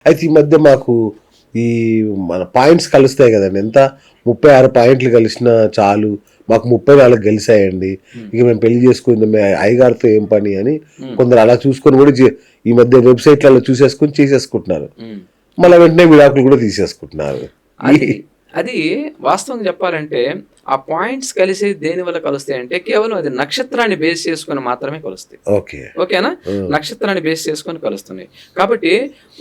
అయితే ఈ మధ్య మాకు ఈ మన పాయింట్స్ కలుస్తాయి కదండి. ఎంత 36 పాయింట్లు కలిసినా చాలు, మాకు 34 గెలిసాయండి, ఇక మేము పెళ్లి చేసుకుంది అయ్యగారితో ఏం పని అని కొందరు అలా చూసుకొని కూడా ఈ మధ్య వెబ్సైట్లలో చూసేసుకొని చేసేసుకుంటున్నారు. మళ్ళీ వెంటనే విడాకులు కూడా తీసేసుకుంటున్నారు. అది వాస్తవం చెప్పాలంటే ఆ పాయింట్స్ కలిసి దేని వల్ల కలుస్తాయి అంటే కేవలం అది నక్షత్రాన్ని బేస్ చేసుకుని మాత్రమే కలుస్తాయి. ఓకేనా? నక్షత్రాన్ని బేస్ చేసుకొని కలుస్తున్నాయి. కాబట్టి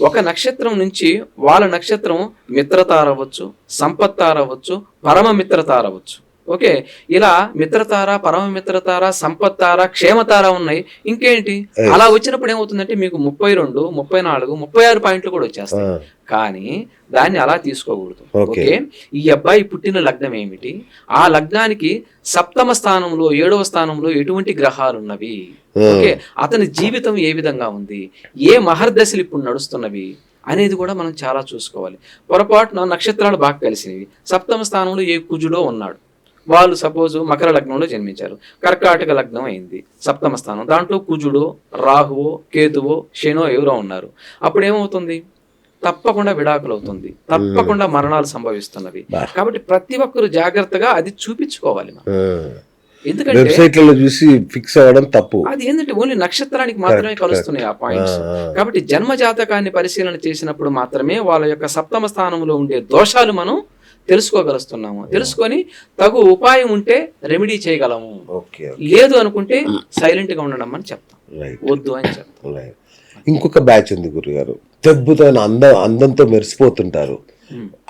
ఒక నక్షత్రం నుంచి వాళ్ళ నక్షత్రం మిత్రతార అవ్వచ్చు, సంపత్తార అవ్వచ్చు, పరమ మిత్రతార అవ్వచ్చు. ఓకే, ఇలా మిత్రతార, పరమ మిత్రతార, సంపత్తార, క్షేమతార ఉన్నాయి. ఇంకేంటి అలా వచ్చినప్పుడు ఏమవుతుందంటే మీకు 32, 34, 36 పాయింట్లు కూడా వచ్చేస్తాయి. కానీ దాన్ని అలా తీసుకోకూడదు. ఓకే, ఈ అబ్బాయి పుట్టిన లగ్నం ఏమిటి, ఆ లగ్నానికి సప్తమ స్థానంలో 7వ స్థానంలో ఎటువంటి గ్రహాలు ఉన్నవి, ఓకే, అతని జీవితం ఏ విధంగా ఉంది, ఏ మహర్దశలు ఇప్పుడు నడుస్తున్నవి అనేది కూడా మనం చాలా చూసుకోవాలి. పొరపాటున నక్షత్రాలు బాగా కలిసినవి, సప్తమ స్థానంలో ఏ కుజుడో ఉన్నాడు, వాళ్ళు సపోజ్ మకర లగ్నంలో జన్మించారు, కర్కాటక లగ్నం అయింది సప్తమ స్థానం, దాంట్లో కుజుడో, రాహువో, కేతువో, శనో ఎవరో ఉన్నారు. అప్పుడు ఏమవుతుంది? తప్పకుండా విడాకులు అవుతుంది, తప్పకుండా మరణాలు సంభవిస్తున్నవి. కాబట్టి ప్రతి ఒక్కరు జాగ్రత్తగా అది చూపించుకోవాలి. ఎందుకంటే చూసి ఫిక్స్ అవ్వడం తప్పు. అది ఏంటంటే ఓన్లీ నక్షత్రానికి మాత్రమే కలుస్తున్నాయి ఆ పాయింట్స్. కాబట్టి జన్మ జాతకాన్ని పరిశీలన చేసినప్పుడు మాత్రమే వాళ్ళ యొక్క సప్తమ స్థానంలో ఉండే దోషాలు మనం తెలుసుకోగలుస్తున్నాము. తెలుసుకొని తగు ఉపాయం ఉంటే రెమెడీ చేయగలము, లేదు అనుకుంటే సైలెంట్ గా ఉండడం అని చెప్తాం, వద్దు అని చెప్తాం. ఇంకొక బ్యాచ్ ఉంది గురుగారు, అద్భుతమైన అందంతో మెరిసిపోతుంటారు,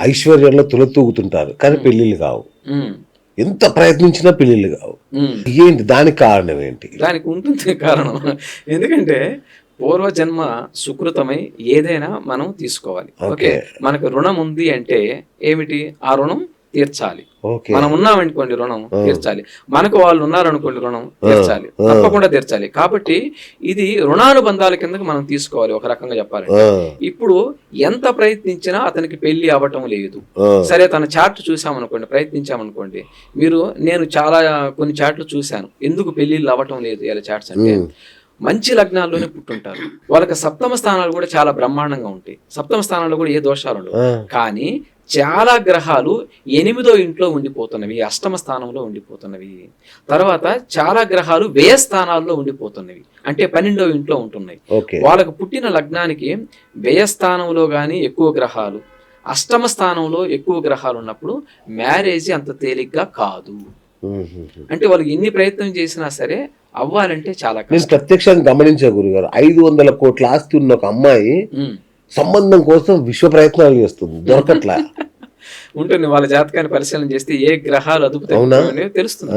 ఐశ్వర్యంలో తులతూగుతుంటారు, కానీ పెళ్లిళ్ళు కావు. ఎంత ప్రయత్నించినా పెళ్లిళ్ళు కావు. ఏంటి దానికి కారణం ఏంటి? దానికి ఉంటుంది కారణం. ఎందుకంటే పూర్వజన్మ సుకృతమై ఏదైనా మనం తీసుకోవాలి. ఓకే, మనకు రుణం ఉంది అంటే ఏమిటి? ఆ రుణం తీర్చాలి. మనం ఉన్నామనుకోండి రుణం తీర్చాలి, మనకు వాళ్ళు ఉన్నారనుకోండి రుణం తీర్చాలి, తప్పకుండా తీర్చాలి. కాబట్టి ఇది రుణానుబంధాల కిందకి మనం తీసుకోవాలి ఒక రకంగా చెప్పాలంటే. ఇప్పుడు ఎంత ప్రయత్నించినా అతనికి పెళ్లి అవ్వటం లేదు. సరే, తన చార్ట్ చూసామనుకోండి, ప్రయత్నించామనుకోండి, నేను కొన్ని చార్ట్లు చూశాను, ఎందుకు పెళ్లిళ్ళు అవ్వటం లేదు ఇలా చార్ట్స్ అంటే, మంచి లగ్నాల్లోనే పుట్టుంటారు, వాళ్ళకి సప్తమ స్థానాలు కూడా చాలా బ్రహ్మాండంగా ఉంటాయి, సప్తమ స్థానాల్లో కూడా ఏ దోషాలు ఉండవు. కానీ చాలా గ్రహాలు 8వ ఇంట్లో ఉండిపోతున్నవి, అష్టమ స్థానంలో ఉండిపోతున్నవి, తర్వాత చాలా గ్రహాలు వ్యయ స్థానాల్లో ఉండిపోతున్నవి, అంటే 12వ ఇంట్లో ఉంటున్నాయి. వాళ్ళకు పుట్టిన లగ్నానికి వ్యయ స్థానంలో గానీ ఎక్కువ గ్రహాలు, అష్టమ స్థానంలో ఎక్కువ గ్రహాలు ఉన్నప్పుడు మ్యారేజ్ అంత తేలిగ్గా కాదు. అంటే వాళ్ళు ఎన్ని ప్రయత్నం చేసినా సరే అవ్వాలంటే చాలా నేను ప్రత్యక్షంగా గమనించా గురుగారు. 500 కోట్ల ఆస్తి ఉన్న ఒక అమ్మాయి సంబంధం కోసం విశ్వ ప్రయత్నాలు చేస్తుంది, దొరకట్లా. ఉంటుంది, వాళ్ళ జాతకాన్ని పరిశీలన చేస్తే ఏ గ్రహాలు అదుపు తెలుస్తుంది.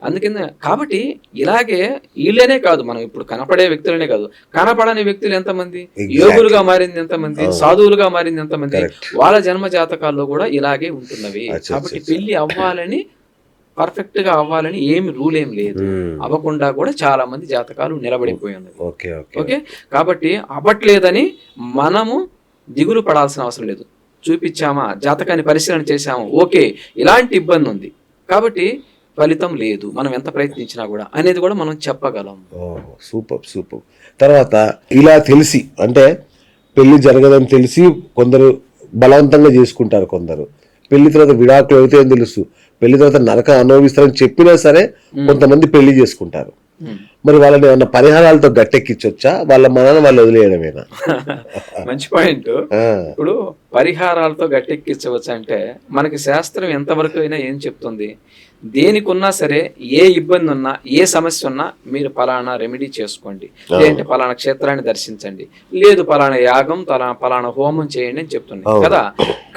అందుకని కాబట్టి ఇలాగే వీళ్ళనే కాదు, మనం ఇప్పుడు కనపడే వ్యక్తులనే కాదు, కనపడని వ్యక్తులు ఎంతమంది, యోగులుగా మారింది ఎంతమంది, సాధువులుగా మారింది ఎంతమంది, వాళ్ళ జన్మ జాతకాల్లో కూడా ఇలాగే ఉంటున్నవి. కాబట్టి పెళ్లి అవ్వాలని, పర్ఫెక్ట్ గా అవ్వాలని ఏమి రూల్ ఏం లేదు, అవ్వకుండా కూడా చాలా మంది జాతకాలు నిలబడిపోయి ఉన్నాయి. ఓకే, కాబట్టి అవ్వట్లేదని మనము దిగులు పడాల్సిన అవసరం లేదు. చూపించామా, జాతకాన్ని పరిశీలన చేశాము, ఓకే ఇలాంటి ఇబ్బంది ఉంది కాబట్టి ఫలితం లేదు, మనం ఎంత ప్రయత్నించినా కూడా అనేది కూడా మనం చెప్పగలం. సూపర్. తర్వాత ఇలా తెలిసి, అంటే పెళ్లి జరగదని తెలిసి కొందరు బలవంతంగా చేసుకుంటారు, కొందరు పెళ్లి తర్వాత విడాకులు అవుతాయని తెలుసు, పెళ్లి తర్వాత నరకం అనుభవిస్తారని చెప్పినా సరే కొంతమంది పెళ్లి చేసుకుంటారు. మరి వాళ్ళని ఏమన్నా పరిహారాలతో గట్టెక్కించొచ్చా, వాళ్ళ మనల్ని వాళ్ళు వదిలేయడమేనా? మంచి పాయింట్. ఇప్పుడు పరిహారాలతో గట్టెక్కించవచ్చు అంటే మనకి శాస్త్రం ఎంతవరకు అయినా ఏం చెప్తుంది, దేనికి ఉన్నా సరే, ఏ ఇబ్బంది ఉన్నా, ఏ సమస్య ఉన్నా మీరు పలానా రెమెడీ చేసుకోండి, లేదంటే పలానా క్షేత్రాన్ని దర్శించండి, లేదు పలానా యాగం, పలానా హోమం చేయండి అని చెప్తుంది కదా.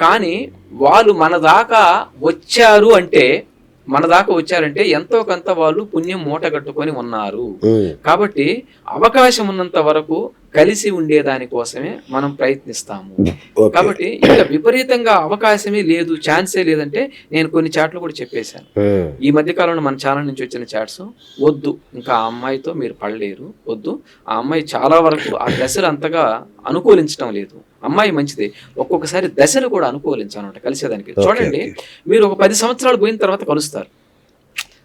కానీ వాళ్ళు మన దాకా వచ్చారంటే ఎంతో కొంత వాళ్ళు పుణ్యం మూటగట్టుకొని ఉన్నారు. కాబట్టి అవకాశం ఉన్నంత వరకు కలిసి ఉండేదాని కోసమే మనం ప్రయత్నిస్తాము. కాబట్టి ఇంకా విపరీతంగా అవకాశమే లేదు, ఛాన్సే లేదంటే నేను కొన్ని చాట్లు కూడా చెప్పేశాను ఈ మధ్య కాలంలో మన ఛానల్ నుంచి వచ్చిన చాట్స్. వద్దు, ఇంకా ఆ అమ్మాయితో మీరు పడలేరు, వద్దు, ఆ అమ్మాయి చాలా వరకు ఆ దశలు అంతగా అనుకూలించడం లేదు, అమ్మాయి మంచిదే, ఒక్కొక్కసారి దశలు కూడా అనుకూలించాలంట కలిసేదానికి. చూడండి, మీరు ఒక 10 సంవత్సరాలు పోయిన తర్వాత కలుస్తారు,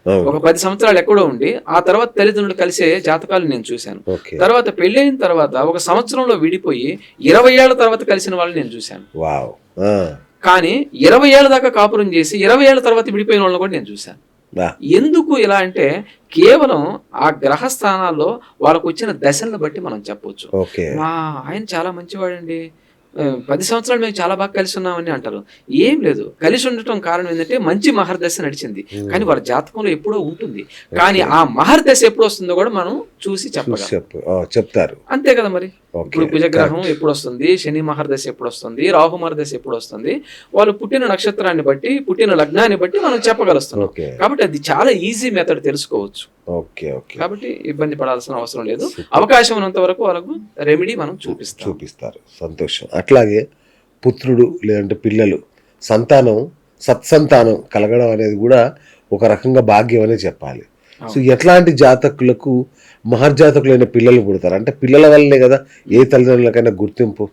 అవును. ఒక 10 సంవత్సరాలు ఎక్కడో ఉండి ఆ తర్వాత తల్లిదండ్రులు కలిసే జాతకాలు నేను చూశాను. ఓకే. తర్వాత పెళ్ళైన తర్వాత ఒక సంవత్సరంలో విడిపోయి 20 ఏళ్ల తర్వాత కలిసిన వాళ్ళని నేను చూశాను. వావ్. ఆ. కానీ 20 ఏళ్ల దాకా కాపురం చేసి 20 ఏళ్ల తర్వాత విడిపోయిన వాళ్ళని కూడా నేను చూశాను. ఆ. ఎందుకు ఇలా అంటే కేవలం ఆ గ్రహ స్థానాల్లో వాళ్ళకు వచ్చిన దశలను బట్టి మనం చెప్పొచ్చు. ఓకే. మా ఆయన చాలా మంచివాడండి, 10 సంవత్సరాలు మేము చాలా బాగా కలిసి ఉన్నామని అంటారు. ఏం లేదు, కలిసి ఉండటం కారణం ఏంటంటే మంచి మహర్దశ నడిచింది. కానీ వాళ్ళ జాతకంలో ఎప్పుడో ఉంటుంది. కానీ ఆ మహర్దశ ఎప్పుడు వస్తుందో కూడా మనం చూసి చెప్పగలం. చెప్తారు. అంతే కదా మరి. ఓకే. ఇప్పుడు కుజగ్రహం ఎప్పుడు వస్తుంది, శని మహర్దశ ఎప్పుడు వస్తుంది, రాహు మహర్దశ ఎప్పుడు వస్తుంది, వాళ్ళు పుట్టిన నక్షత్రాన్ని బట్టి, పుట్టిన లగ్నాన్ని బట్టి మనం చెప్పగలుస్తున్నాం. ఓకే. కాబట్టి అది చాలా ఈజీ మెథడ్, తెలుసుకోవచ్చు. ఓకే. ఓకే. కాబట్టి ఇబ్బంది పడాల్సిన అవసరం లేదు. అవకాశం ఉన్నంత వరకు వాళ్ళకు రెమెడీ మనం చూపిస్తారు. సంతోషం. అట్లాగే పుత్రుడు లేదంటే పిల్లలు, సంతానం, సత్సంతానం కలగడం అనేది కూడా ఒక రకంగా భాగ్యం అనే చెప్పాలి. సో ఎట్లాంటి జాతకులకు మహర్జాతకులైన పిల్లలు పుడతారు అంటే పిల్లల వల్లనే కదా ఏ తల్లిదండ్రులకైనా గుర్తింపు.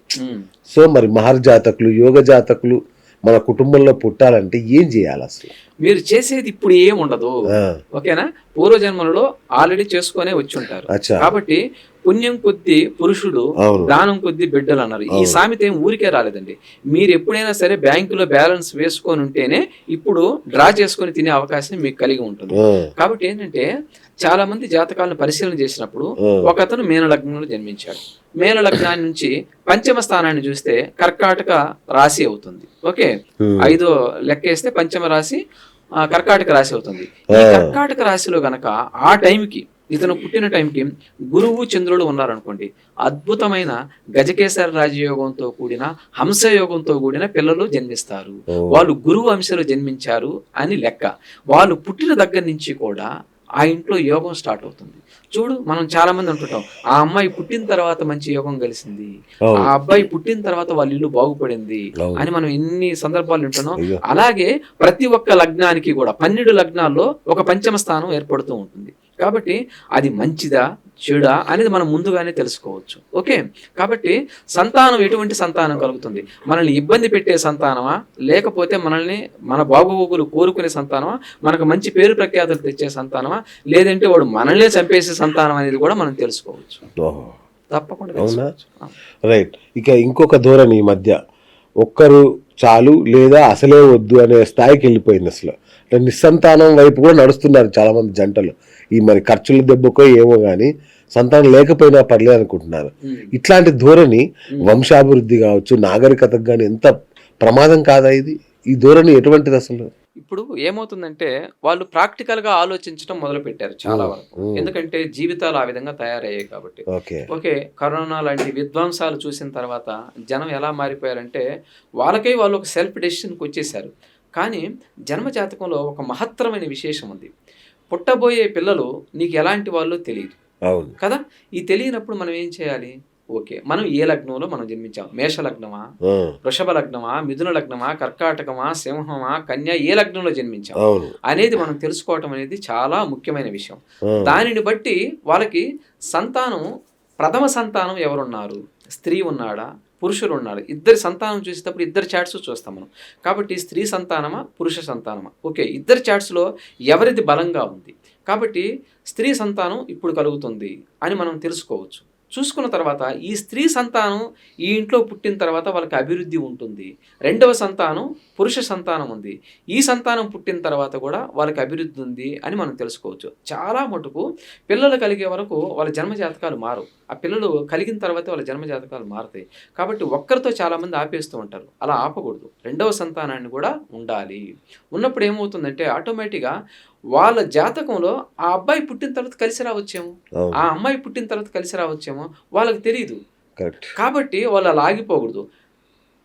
సో మరి మహర్జాతకులు, యోగ జాతకులు మన కుటుంబంలో పుట్టాలంటే ఏం చేయాలి అసలు? మీరు చేసేది ఇప్పుడు ఏం ఉండదు. ఓకేనా? పూర్వజన్మలలో ఆల్రెడీ చేసుకునే వచ్చి ఉంటారు. కాబట్టి పుణ్యం కొద్ది పురుషుడు, దానం కొద్ది బిడ్డలు అన్నారు. ఈ సామెత ఏం ఊరికే రాలేదండి. మీరు ఎప్పుడైనా సరే బ్యాంకులో బ్యాలెన్స్ వేసుకొని ఉంటేనే ఇప్పుడు డ్రా చేసుకొని తినే అవకాశం మీకు కలిగి ఉంటుంది. కాబట్టి ఏంటంటే చాలా మంది జాతకాలను పరిశీలన చేసినప్పుడు ఒకతను మీన లగ్నంలో జన్మించాడు. మీన లగ్నాన్ని నుంచి పంచమ స్థానాన్ని చూస్తే కర్కాటక రాశి అవుతుంది. ఓకే, 5వ లెక్కేస్తే పంచమ రాశి కర్కాటక రాశి అవుతుంది. ఈ కర్కాటక రాశిలో గనక ఆ టైంకి, ఇతను పుట్టిన టైంకి గురువు చంద్రుడు ఉన్నారనుకోండి, అద్భుతమైన గజకేసర రాజయోగంతో కూడిన హంసయోగంతో కూడిన పిల్లలు జన్మిస్తారు. వాళ్ళు గురువు అంశలో జన్మించారు అని లెక్క. వాళ్ళు పుట్టిన దగ్గర నుంచి కూడా ఆ ఇంట్లో యోగం స్టార్ట్ అవుతుంది. చూడు, మనం చాలా మంది అంటుంటాం, ఆ అమ్మాయి పుట్టిన తర్వాత మంచి యోగం కలిసింది, ఆ అబ్బాయి పుట్టిన తర్వాత వాళ్ళ ఇల్లు బాగుపడింది అని మనం ఎన్ని సందర్భాలు వింటున్నాం. అలాగే ప్రతి ఒక్క లగ్నానికి కూడా 12 లగ్నాల్లో ఒక పంచమ స్థానం ఏర్పడుతూ ఉంటుంది. కాబట్టి అది మంచిదా చెడా అనేది మనం ముందుగానే తెలుసుకోవచ్చు. ఓకే, కాబట్టి సంతానం ఎటువంటి సంతానం కలుగుతుంది? మనల్ని ఇబ్బంది పెట్టే సంతానమా, లేకపోతే మనల్ని మన బాగోగులు కోరుకునే సంతానమా, మనకు మంచి పేరు ప్రఖ్యాతులు తెచ్చే సంతానమా, లేదంటే వాడు మనల్నే చంపేసే సంతానం అనేది కూడా మనం తెలుసుకోవచ్చు. తప్పకుండా. రైట్. ఇక ఇంకొక ధోరణి ఈ మధ్య ఒక్కరు చాలు లేదా అసలే వద్దు అనే స్థాయికి వెళ్ళిపోయింది. అసలు నిస్సంతానం వైపు కూడా నడుస్తున్నారు చాలా మంది జంటలు. ఈ మరి ఖర్చుల దెబ్బకో ఏమో కానీ సంతానం లేకపోయినా పర్లేదు అనుకుంటున్నారు. ఇట్లాంటి ధోరణి వంశాభివృద్ధి కావచ్చు, నాగరికతకు కానీ ఎంత ప్రమాదం కాదా ఇది? ఈ ధోరణి ఎటువంటిది అసలు? ఇప్పుడు ఏమవుతుందంటే వాళ్ళు ప్రాక్టికల్ గా ఆలోచించడం మొదలు పెట్టారు చాలా వరకు. ఎందుకంటే జీవితాలు ఆ విధంగా తయారయ్యాయి కాబట్టి. ఓకే, కరోనా లాంటి విధ్వంసాలు చూసిన తర్వాత జనం ఎలా మారిపోయారంటే వాళ్ళకై వాళ్ళు ఒక సెల్ఫ్ డెసిషన్కి వచ్చేసారు. కానీ జన్మ జాతకంలో ఒక మహత్తరమైన విశేషం ఉంది. పుట్టబోయే పిల్లలు నీకు ఎలాంటి వాళ్ళు తెలియదు కదా. ఈ తెలియనప్పుడు మనం ఏం చేయాలి? ఓకే, మనం ఏ లగ్నంలో మనం జన్మించాం, మేష లగ్నమా, వృషభ లగ్నమా, మిథున లగ్నమా, కర్కాటకమా, సింహమా, కన్య, ఏ లగ్నంలో జన్మించాం అనేది మనం తెలుసుకోవటం అనేది చాలా ముఖ్యమైన విషయం. దానిని బట్టి వాళ్ళకి సంతానం, ప్రథమ సంతానం ఎవరున్నారు, స్త్రీ ఉన్నాడా, పురుషులు ఉన్నారు, ఇద్దరి సంతానం చూసేటప్పుడు ఇద్దరు చాట్స్ చూస్తాం మనం. కాబట్టి స్త్రీ సంతానమా, పురుష సంతానమా, ఓకే, ఇద్దరు చాట్స్లో ఎవరిది బలంగా ఉంది, కాబట్టి స్త్రీ సంతానం ఇప్పుడు కలుగుతుంది అని మనం తెలుసుకోవచ్చు. చూసుకున్న తర్వాత ఈ స్త్రీ సంతానం ఈ ఇంట్లో పుట్టిన తర్వాత వాళ్ళకి అభివృద్ధి ఉంటుంది. రెండవ సంతానం పురుష సంతానం ఉంది, ఈ సంతానం పుట్టిన తర్వాత కూడా వాళ్ళకి అభివృద్ధి ఉంది అని మనం తెలుసుకోవచ్చు. చాలా మటుకు పిల్లలు కలిగే వరకు వాళ్ళ జన్మజాతకాలు మారు, ఆ పిల్లలు కలిగిన తర్వాత వాళ్ళ జన్మజాతకాలు మారుతాయి. కాబట్టి ఒక్కరితో చాలామంది ఆపేస్తూ ఉంటారు. అలా ఆపకూడదు, రెండవ సంతానాన్ని కూడా ఉండాలి. ఉన్నప్పుడు ఏమవుతుందంటే ఆటోమేటిక్గా వాళ్ళ జాతకంలో ఆ అబ్బాయి పుట్టిన తర్వాత కలిసి రావచ్చేమో, ఆ అమ్మాయి పుట్టిన తర్వాత కలిసి రావచ్చేమో వాళ్ళకి తెలియదు. కాబట్టి వాళ్ళు అలా ఆగిపోకూడదు.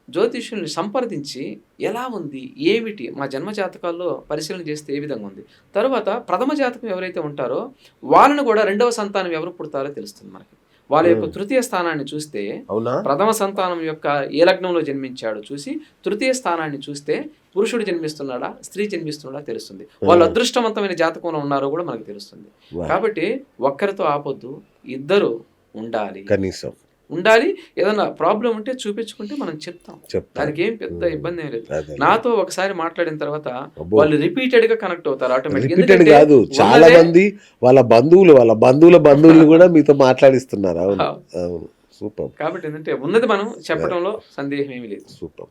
జ్యోతిష్యుల్ని సంప్రదించి ఎలా ఉంది, ఏమిటి, మా జన్మ జాతకాల్లో పరిశీలన చేస్తే ఏ విధంగా ఉంది, తర్వాత ప్రథమ జాతకం ఎవరైతే ఉంటారో వాళ్ళని కూడా రెండవ సంతానం ఎవరు పుడతారో తెలుస్తుంది మనకి. వాళ్ళ యొక్క తృతీయ స్థానాన్ని చూస్తే, ప్రథమ సంతానం యొక్క ఏ లగ్నంలో జన్మించాడో చూసి తృతీయ స్థానాన్ని చూస్తే పురుషుడు జన్మిస్తున్నాడా, స్త్రీ జన్మిస్తున్నాడా తెలుస్తుంది. వాళ్ళు అదృష్టవంతమైన జాతకంలో ఉన్నారో కూడా మనకు తెలుస్తుంది. కాబట్టి ఒక్కరితో ఆపొద్దు, ఇద్దరు ఉండాలి. ఉండాలి. ఏదైనా ప్రాబ్లం ఉంటే చూపించుకుంటే మనం చెప్తాం. చెప్తాం. దానికి ఏం పెద్ద ఇబ్బంది ఏం లేదు. అదే. నాతో ఒకసారి మాట్లాడిన తర్వాత అబ్బో. వాళ్ళు రిపీటెడ్ గా కనెక్ట్ అవుతారు ఆటోమేటిక్. రిపీటెడ్ కాదు, చాలా మంది వాళ్ళ బంధువులు కూడా మీతో మాట్లాడిస్తున్నారు. అవును అవును, సూపర్ కాబట్టి ఏంటంటే ఉన్నది మనం చెప్పడంలో సందేహం ఏమీ లేదు. సూపర్.